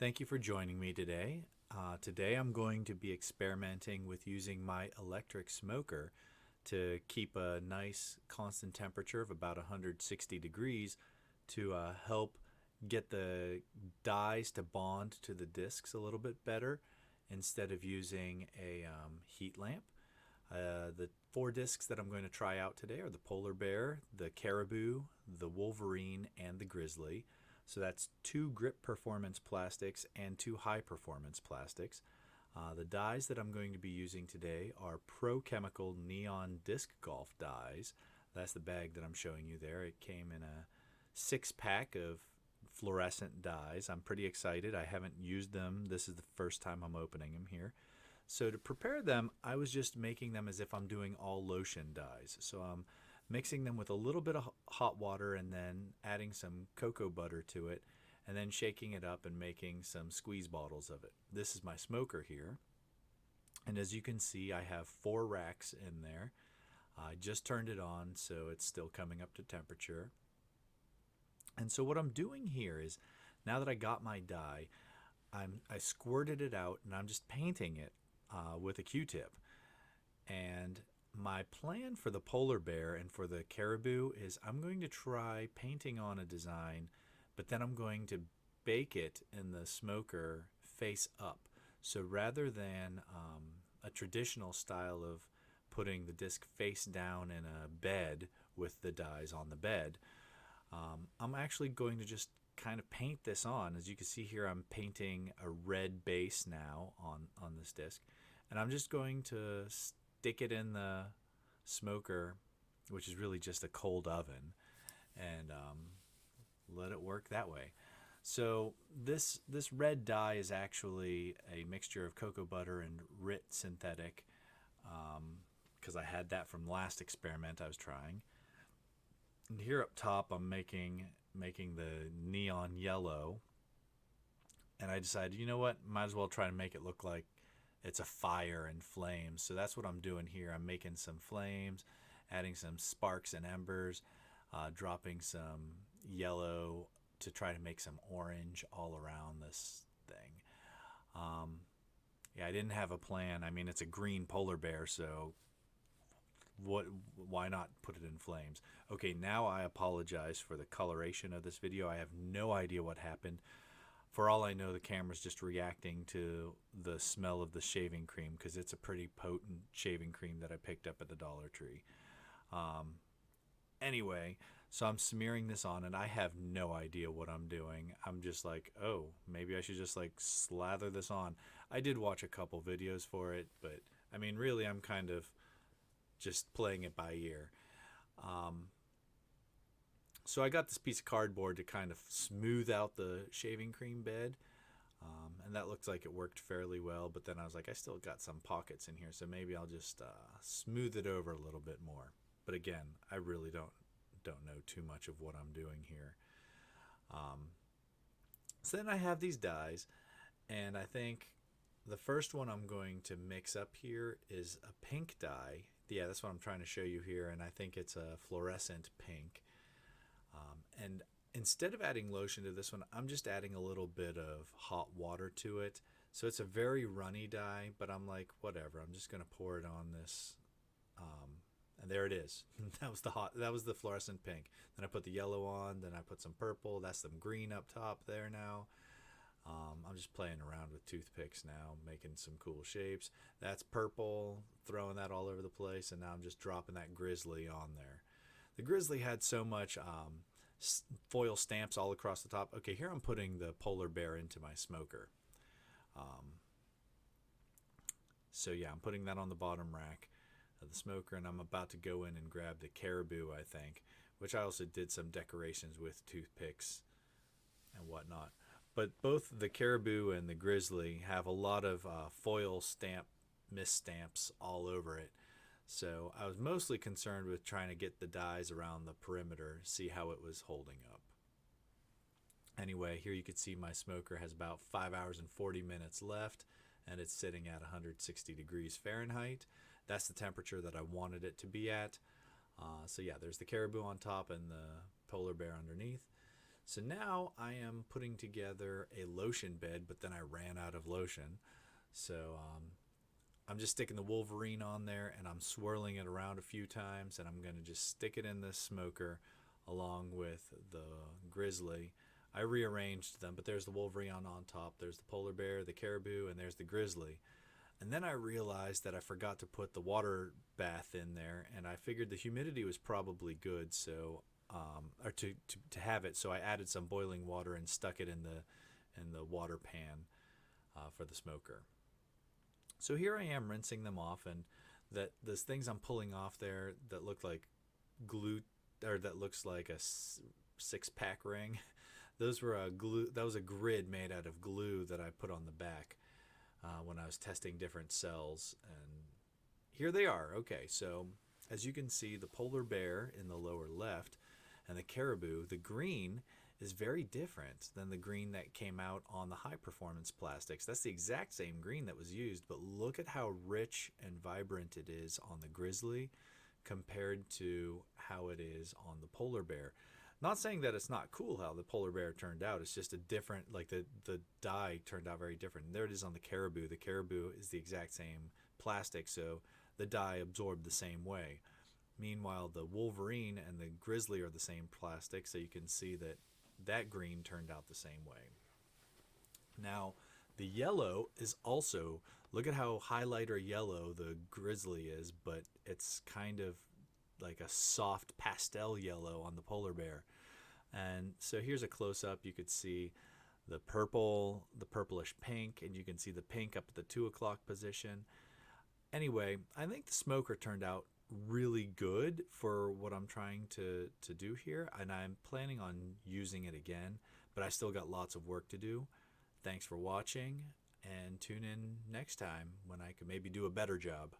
Thank you for joining me today. Today I'm going to be experimenting with using my electric smoker to keep a nice constant temperature of about 160 degrees to help get the dyes to bond to the discs a little bit better instead of using a heat lamp. The four discs that I'm going to try out today are the polar bear, the caribou, the wolverine, and the grizzly. So that's two grip performance plastics and two high performance plastics. The dyes that I'm going to be using today are Pro Chemical Neon Disc Golf dyes. That's the bag that I'm showing you there. It came in a 6-pack of fluorescent dyes. I'm pretty excited. I haven't used them. This is the first time I'm opening them here. So to prepare them, I was just making them as if I'm doing all lotion dyes. So I'm mixing them with a little bit of hot water and then adding some cocoa butter to it and then shaking it up and making some squeeze bottles of it. This is my smoker here. And as you can see, I have 4 racks in there. I just turned it on, so it's still coming up to temperature. And so what I'm doing here is, now that I got my dye, I squirted it out and I'm just painting it with a Q-tip. And my plan for the polar bear and for the caribou is I'm going to try painting on a design, but then I'm going to bake it in the smoker face up. So rather than a traditional style of putting the disc face down in a bed with the dyes on the bed, I'm actually going to just kind of paint this on. As you can see here, I'm painting a red base now on this disc, and I'm just going to stick it in the smoker, which is really just a cold oven, and let it work that way. So this red dye is actually a mixture of cocoa butter and RIT synthetic, because I had that from last experiment I was trying. And here up top I'm making the neon yellow, and I decided, you know what, might as well try to make it look like it's a fire and flames. So that's what I'm doing here. I'm making some flames, adding some sparks and embers, dropping some yellow to try to make some orange all around this thing. Yeah, I didn't have a plan. I mean, it's a green polar bear, so why not put it in flames? Okay, now I apologize for the coloration of this video. I have no idea what happened. For all I know, the camera's just reacting to the smell of the shaving cream, because it's a pretty potent shaving cream that I picked up at the Dollar Tree. Anyway, so I'm smearing this on, and I have no idea what I'm doing. I'm just like, oh, maybe I should just like slather this on. I did watch a couple videos for it, but I mean, really, I'm kind of just playing it by ear. So I got this piece of cardboard to kind of smooth out the shaving cream bed, and that looks like it worked fairly well, but then I was like, I still got some pockets in here, so maybe I'll just smooth it over a little bit more. But again, I really don't know too much of what I'm doing here. So then I have these dyes, and I think the first one I'm going to mix up here is a pink dye. Yeah, that's what I'm trying to show you here, and I think it's a fluorescent pink. And instead of adding lotion to this one, I'm just adding a little bit of hot water to it. So it's a very runny dye, but I'm like, whatever, I'm just going to pour it on this. And there it is. That was the fluorescent pink. Then I put the yellow on, then I put some purple. That's some green up top there now. I'm just playing around with toothpicks now, making some cool shapes. That's purple, throwing that all over the place, and now I'm just dropping that grizzly on there. The grizzly had so much foil stamps all across the top. Okay, here I'm putting the polar bear into my smoker. So yeah, I'm putting that on the bottom rack of the smoker, and I'm about to go in and grab the caribou, I think, which I also did some decorations with toothpicks and whatnot. But both the caribou and the grizzly have a lot of foil stamp misstamps all over it. So I was mostly concerned with trying to get the dyes around the perimeter, see how it was holding up. Anyway, here you can see my smoker has about 5 hours and 40 minutes left, and it's sitting at 160 degrees Fahrenheit. That's the temperature that I wanted it to be at. So yeah, there's the caribou on top and the polar bear underneath. So now I am putting together a lotion bed, but then I ran out of lotion. So I'm just sticking the Wolverine on there and I'm swirling it around a few times, and I'm going to just stick it in the smoker along with the grizzly. I rearranged them, but there's the Wolverine on top, there's the polar bear, the caribou, and there's the grizzly. And then I realized that I forgot to put the water bath in there, and I figured the humidity was probably good, so or to have it. So I added some boiling water and stuck it in the water pan for the smoker. So here I am rinsing them off, and that those things I'm pulling off there that look like glue, or that looks like a six-pack ring. Those were a glue. That was a grid made out of glue that I put on the back when I was testing different cells, and here they are. Okay, so as you can see, the polar bear in the lower left and the caribou, the green is very different than the green that came out on the high performance plastics. That's the exact same green that was used, but look at how rich and vibrant it is on the grizzly compared to how it is on the polar bear. Not saying that it's not cool how the polar bear turned out. It's just a different, like the dye turned out very different. And there it is on the caribou. The caribou is the exact same plastic, so the dye absorbed the same way. Meanwhile, the Wolverine and the grizzly are the same plastic, so you can see that that green turned out the same way. Now, the yellow is also, look at how highlighter yellow the grizzly is, but it's kind of like a soft pastel yellow on the polar bear. And so here's a close-up. You could see the purple, the purplish pink, and you can see the pink up at the 2 o'clock position. Anyway, I think the smoker turned out really good for what I'm trying to do here, and I'm planning on using it again, but I still got lots of work to do. Thanks for watching, and tune in next time when I can maybe do a better job.